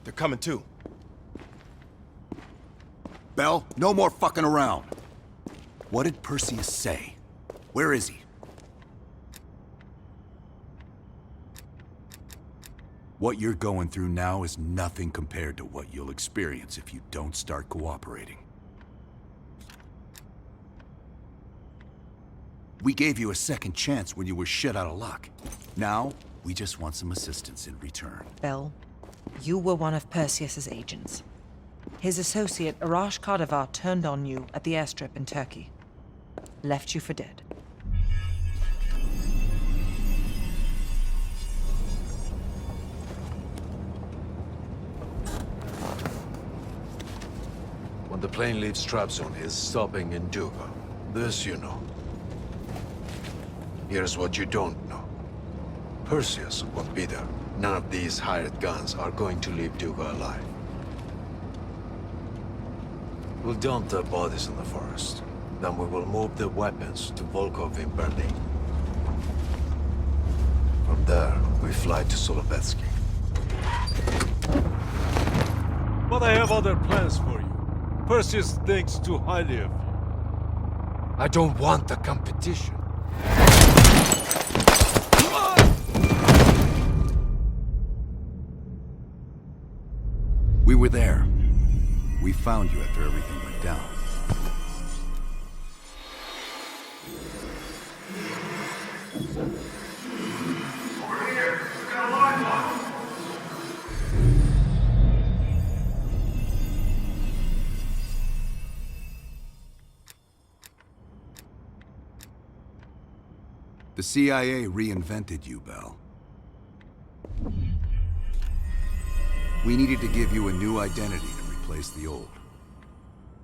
They're coming too. Bell, no more fucking around. What did Perseus say? Where is he? What you're going through now is nothing compared to what you'll experience if you don't start cooperating. We gave you a second chance when you were shit out of luck. Now, we just want some assistance in return. Bell, you were one of Perseus's agents. His associate, Arash Kadivar, turned on you at the airstrip in Turkey. Left you for dead. When the plane leaves Trabzon, it's stopping in Duga. This you know. Here's what you don't know. Perseus won't be there. None of these hired guns are going to leave Duga alive. We'll dump their bodies in the forest. Then we will move the weapons to Volkov in Berlin. From there, we fly to Solovetsky. But I have other plans for you. Perseus thinks too highly of you. I don't want the competition. We were there. We found you after everything went down. Over here! We got a line lock! The CIA reinvented you, Bell. We needed to give you a new identity to replace the old.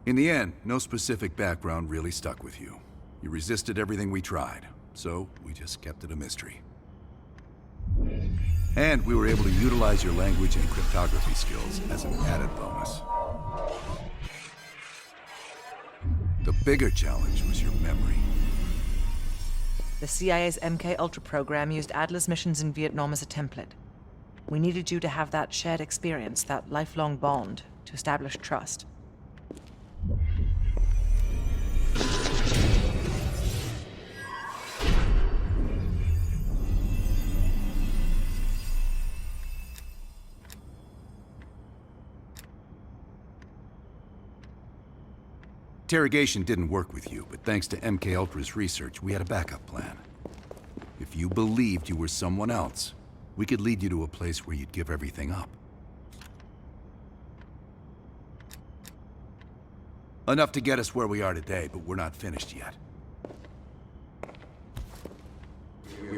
In the end, no specific background really stuck with you. You resisted everything we tried, so we just kept it a mystery. And we were able to utilize your language and cryptography skills as an added bonus. The bigger challenge was your memory. The CIA's MK-Ultra program used Adler's missions in Vietnam as a template. We needed you to have that shared experience, that lifelong bond, to establish trust. Interrogation didn't work with you, but thanks to MK-Ultra's research, we had a backup plan. If you believed you were someone else, we could lead you to a place where you'd give everything up. Enough to get us where we are today, but we're not finished yet.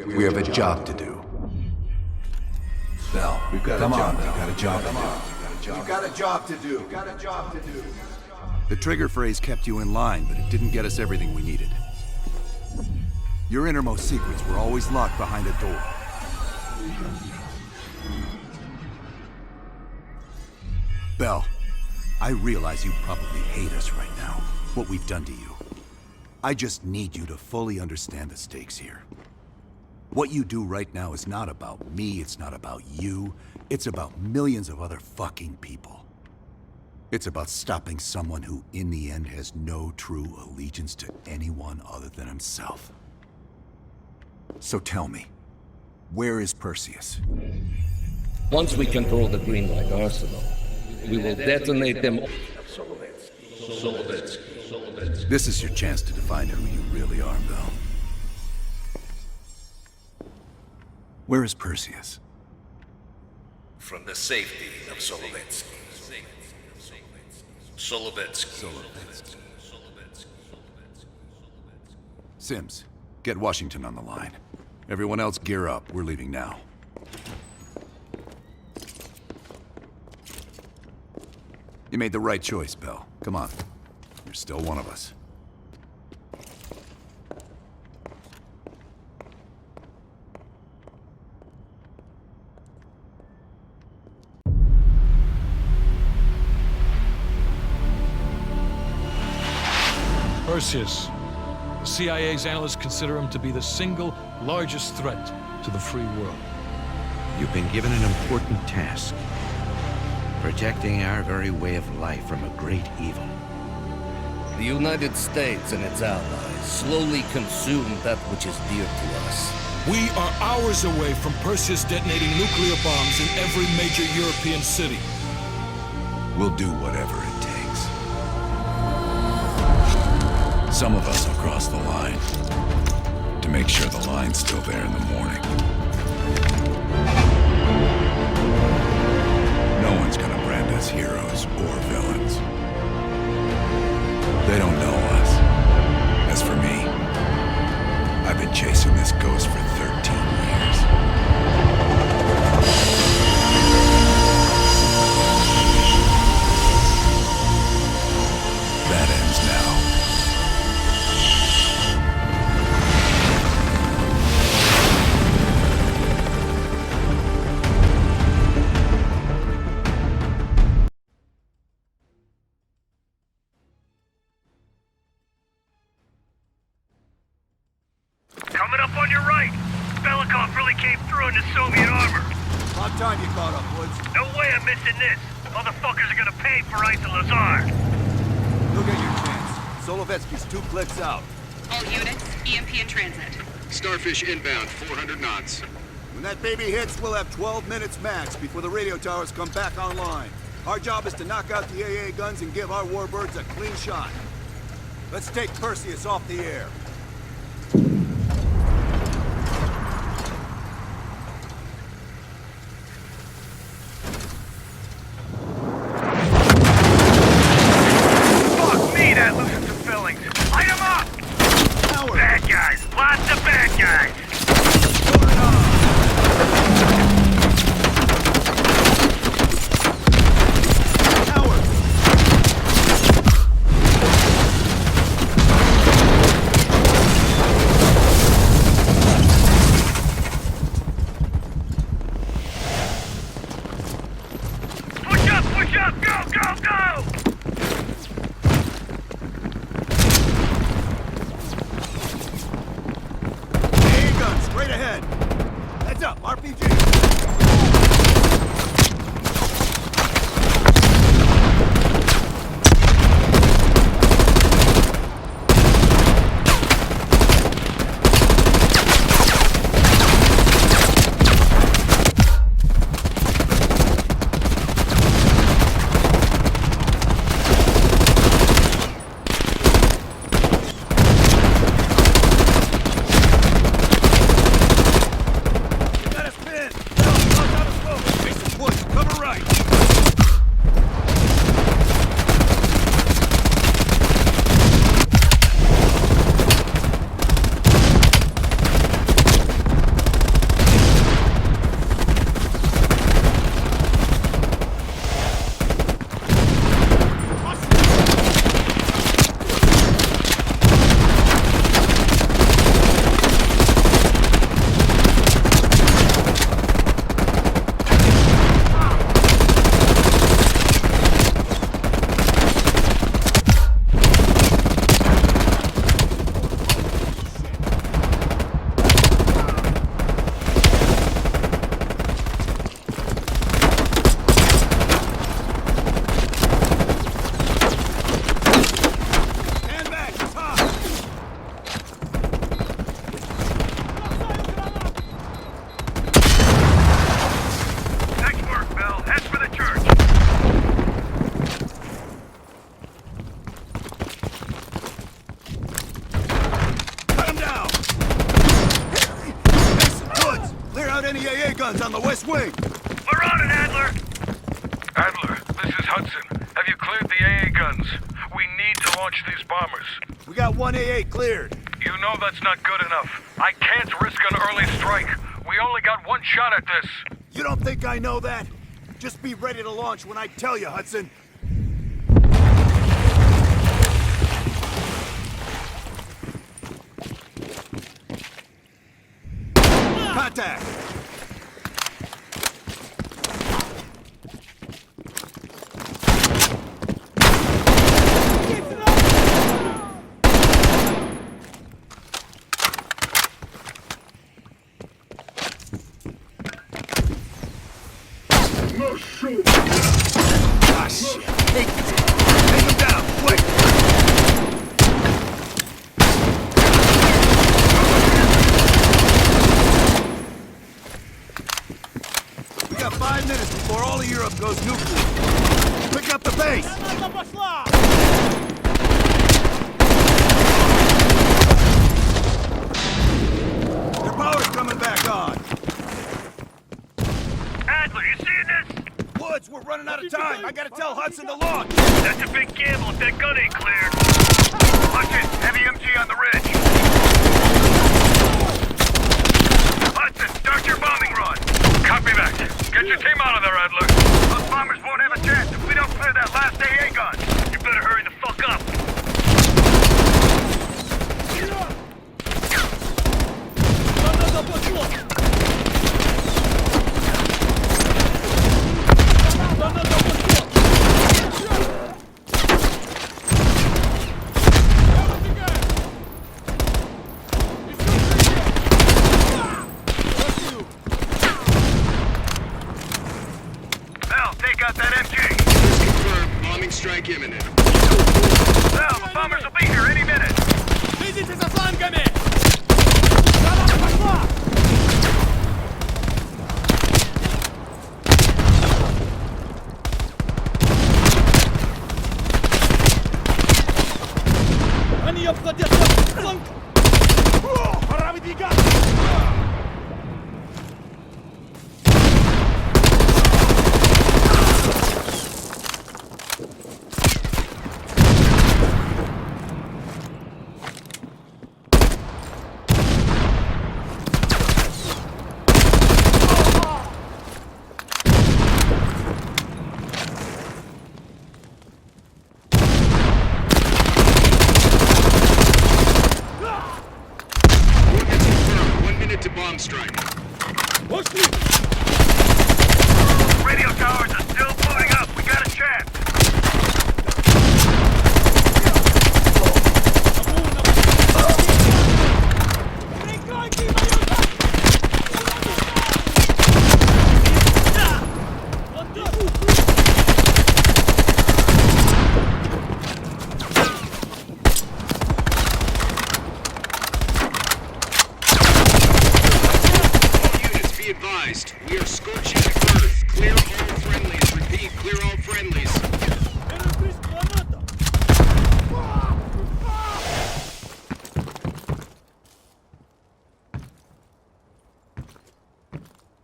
We have a job to do. Bell, come on, we got a job to do. You got a job to do. You got a job to do. The trigger phrase kept you in line, but it didn't get us everything we needed. Your innermost secrets were always locked behind a door. Bell, I realize you probably hate us right now, what we've done to you. I just need you to fully understand the stakes here. What you do right now is not about me, it's not about you, it's about millions of other fucking people. It's about stopping someone who, in the end, has no true allegiance to anyone other than himself. So tell me, where is Perseus? Once we control the green light arsenal, we will detonate them. This is your chance to define who you really are, Bell. Where is Perseus? From the safety of Solovetsky. Solovetsky. Sims, get Washington on the line. Everyone else gear up. We're leaving now. You made the right choice, Bell. Come on. You're still one of us. Perseus. The CIA's analysts consider him to be the single largest threat to the free world. You've been given an important task. protecting our very way of life from a great evil. The United States and its allies slowly consume that which is dear to us. We are hours away from Perseus detonating nuclear bombs in every major European city. We'll do whatever it takes. Some of us will cross the line to make sure the line's still there in the morning. No one's gonna brand us heroes or villains. They don't know us. As for me, I've been chasing this ghost for 13 years. That ends now. Coming up on your right. Belikov really came through in the Soviet armor. About time you caught up, Woods. No way I'm missing this. Motherfuckers are gonna pay for Ice and Lazar. You'll get your chance. Solovetsky's 2 clicks out. All units, EMP in transit. Starfish inbound, 400 knots. When that baby hits, we'll have 12 minutes max before the radio towers come back online. Our job is to knock out the AA guns and give our warbirds a clean shot. Let's take Perseus off the air. Fuck me, that loosens some fillings. Light 'em up! Howard! Bad guys. Lots of bad guys. Load it up! Howard! Push up, push up! Go, go, go! AA guns, straight ahead. Heads up, RPG. Got us pinned. Now, out of smoke. Mason Woods, cover right. Stand back, it's hot. Nice work, Bill. Head for the church. Cut him down. Mason Woods, clear out any AA guns on the west wing. We're on it, Adler. Adler, this is Hudson. Have you cleared the AA guns? We need to launch these bombers. We got 1 AA cleared. You know that's not good enough. I can't risk an early strike. We only got one shot at this. You don't think I know that? Just be ready to launch when I tell you, Hudson. Contact! No shoot. shit. Take him down, quick! We got 5 minutes before all of Europe goes nuclear. Pick up the base! Their power's coming back on. Adler, you seeing this? Woods, we're running out of time. I gotta tell Hudson to launch. That's a big gamble if that gun ain't cleared. Hudson, heavy MG on the ridge. Hudson, start your bombing run. Copy that. Get your team out of there, Adler. Those bombers won't have a chance if we don't clear that last AA gun. You better hurry the fuck up. Al, take out that MG. Confirmed. Bombing strike imminent. Al, the bombers will be here any minute. Coordinates confirmed. 1 minute to bomb strike. Radio towers are still booting up. We got a chance. All units, be advised. We are scorching the earth. Clear all friendlies. Repeat, clear all friendlies.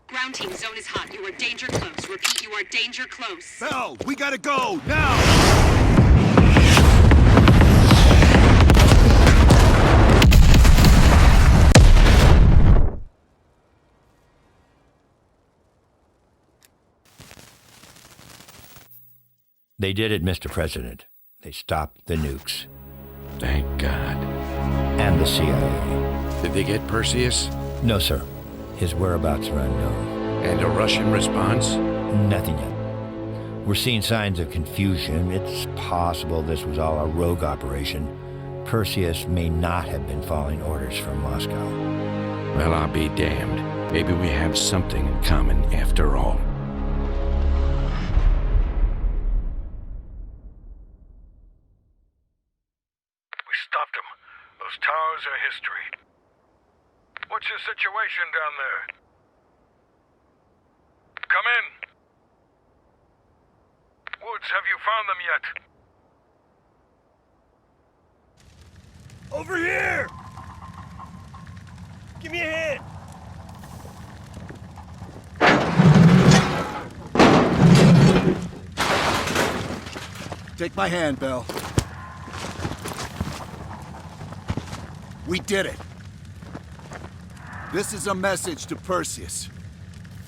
Ground team, zone is hot. You are danger close. Repeat, you are danger close. Bell, we gotta go, now! They did it, Mr. President. They stopped the nukes. Thank God. And the CIA. Did they get Perseus? No, sir. His whereabouts are unknown. And a Russian response? Nothing yet. We're seeing signs of confusion. It's possible this was all a rogue operation. Perseus may not have been following orders from Moscow. Well, I'll be damned. Maybe we have something in common after all. We stopped them. Those towers are history. What's your situation down there? Come in. Woods, have you found them yet? Over here! Give me a hand! Take my hand, Bell. We did it. This is a message to Perseus,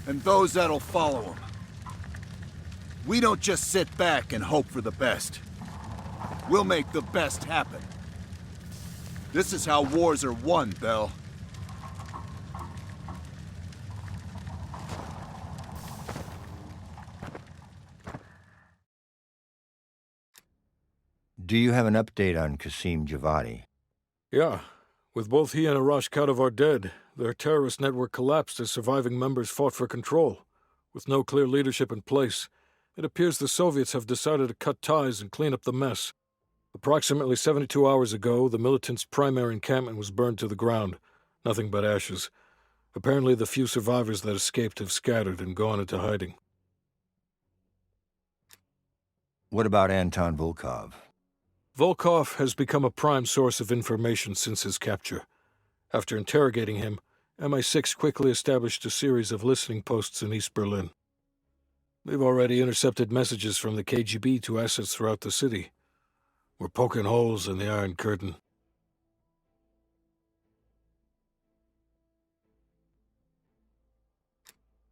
and those that'll follow him. We don't just sit back and hope for the best. We'll make the best happen. This is how wars are won, Bell. Do you have an update on Qasim Javadi? Yeah. With both he and Arash Kadivar dead, their terrorist network collapsed as surviving members fought for control. With no clear leadership in place, It appears the Soviets have decided to cut ties and clean up the mess. Approximately 72 hours ago, the militants' primary encampment was burned to the ground. Nothing but ashes. Apparently, the few survivors that escaped have scattered and gone into hiding. What about Anton Volkov? Volkov has become a prime source of information since his capture. After interrogating him, MI6 quickly established a series of listening posts in East Berlin. They've already intercepted messages from the KGB to assets throughout the city. We're poking holes in the Iron Curtain.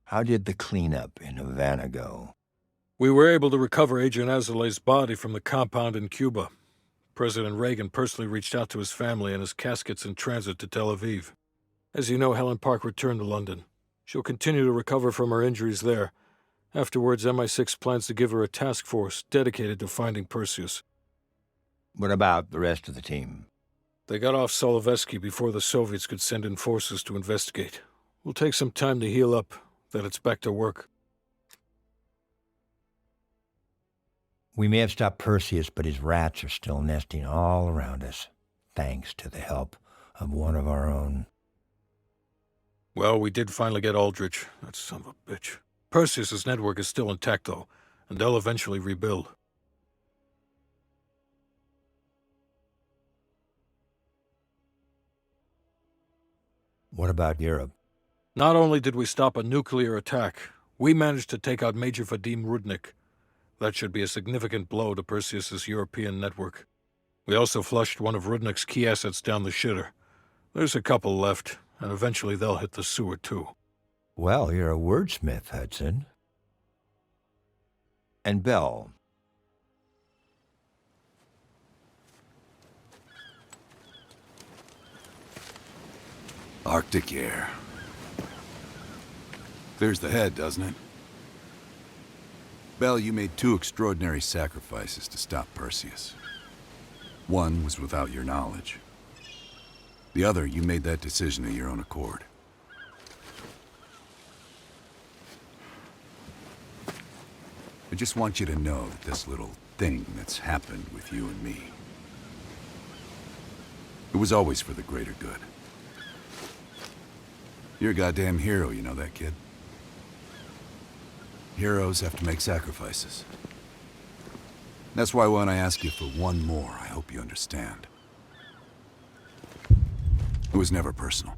How did the cleanup in Havana go? We were able to recover Agent Azoulay's body from the compound in Cuba. President Reagan personally reached out to his family, and his casket's in transit to Tel Aviv. As you know, Helen Park returned to London. She'll continue to recover from her injuries there. Afterwards, MI6 plans to give her a task force dedicated to finding Perseus. What about the rest of the team? They got off Solovetsky before the Soviets could send in forces to investigate. We'll take some time to heal up, then it's back to work. We may have stopped Perseus, but his rats are still nesting all around us, thanks to the help of one of our own. Well, we did finally get Aldrich, that son of a bitch. Perseus's network is still intact, though, and they'll eventually rebuild. What about Europe? Not only did we stop a nuclear attack, we managed to take out Major Vadim Rudnik. That should be a significant blow to Perseus's European network. We also flushed one of Rudnik's key assets down the shitter. There's a couple left, and eventually they'll hit the sewer too. Well, you're a wordsmith, Hudson. And Bell. Arctic air. Clears the head, doesn't it? Bell, you made two extraordinary sacrifices to stop Perseus. One was without your knowledge. The other, you made that decision of your own accord. I just want you to know that this little thing that's happened with you and me, it was always for the greater good. You're a goddamn hero, you know that, kid? Heroes have to make sacrifices. That's why when I ask you for one more, I hope you understand. It was never personal.